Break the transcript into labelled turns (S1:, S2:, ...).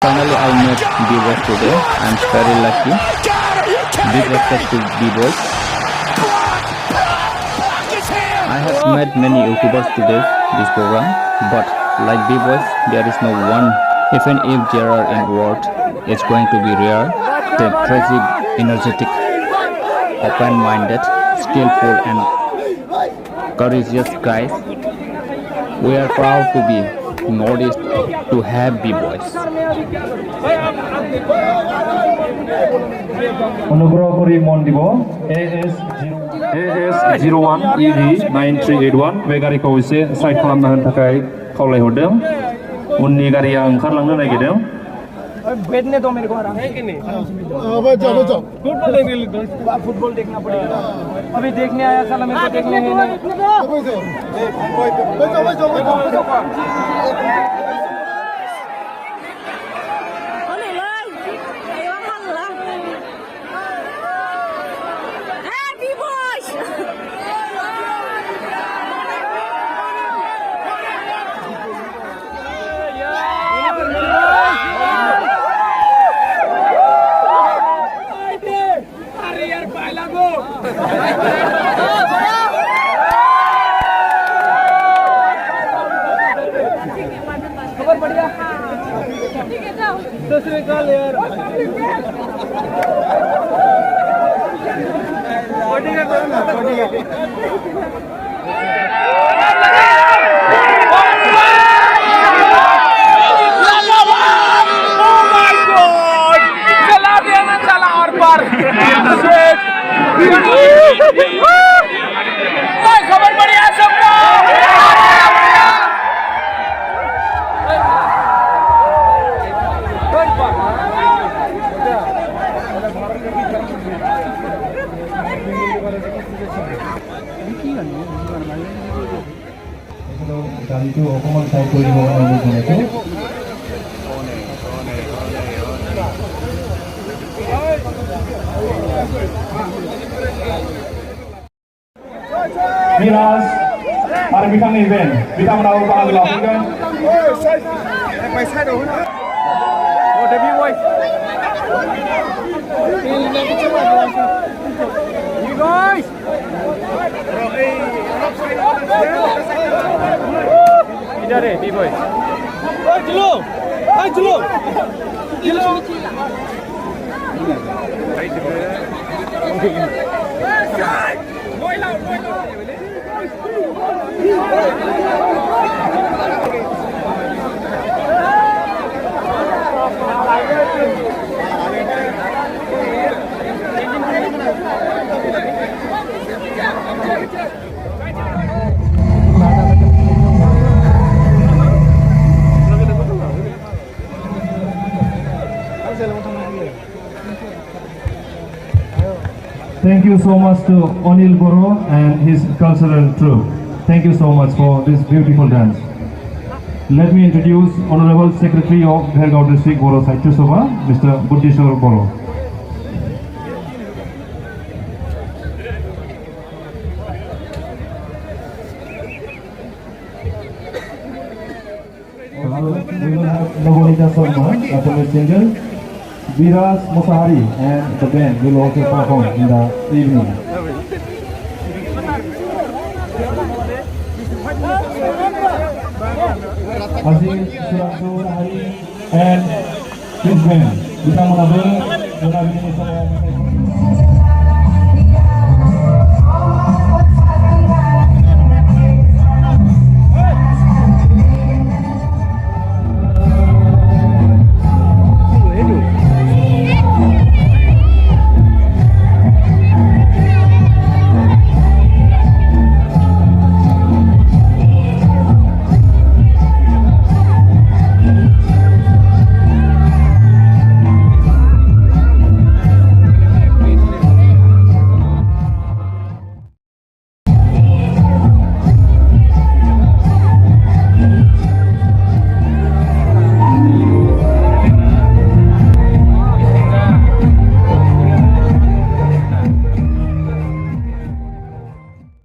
S1: Finally, I met B-Boys today. I'm very lucky. Big respect to B-Boys. I have met many YouTubers today this program, but like B-Boys, there is no one. Even if there are in world, it's going to be rare. They're crazy, energetic, open-minded, skillful, and courageous guys. We are proud to be Northeast to have B-Boys.
S2: অনুগ্রহ কৰি মন দিব AS01 EV 9381 बे गारिखौ एसे side खालामना होनो थाखाय खावलायहरदों उननि गारिया ओंखारलांनो नागिरदों
S3: बैठने दो मेरे को आराम है कि नहीं फुटबॉल देखना पड़ेगा अभी देखने आया साला मेरे को देखने है खबर बढ़िया दूसरे कॉल यार खबर बढ़िया सबका
S2: গাড়ীটো অকমান চাই কৰি দিব অনুৰোধ জনাইছোঁ Miras mari bilang event kita menaruh bahan lakukan
S3: oh Debbie boy you guys इधर है बी बॉय चलो हाय चलो चलो
S2: Thank you so much to Anil Boro and his cultural troupe. Thank you so much for this beautiful dance. Let me introduce Honorable Secretary of Bhergaon District Boro Sahitya Sabha, Mr. Buddheshwar Boro. We will have Nagonita Sharma, a Tamil singer. Viras Musahari and the band will also perform in the evening. Aziz Surasuri and his band. Kita menabung dengan ini semua.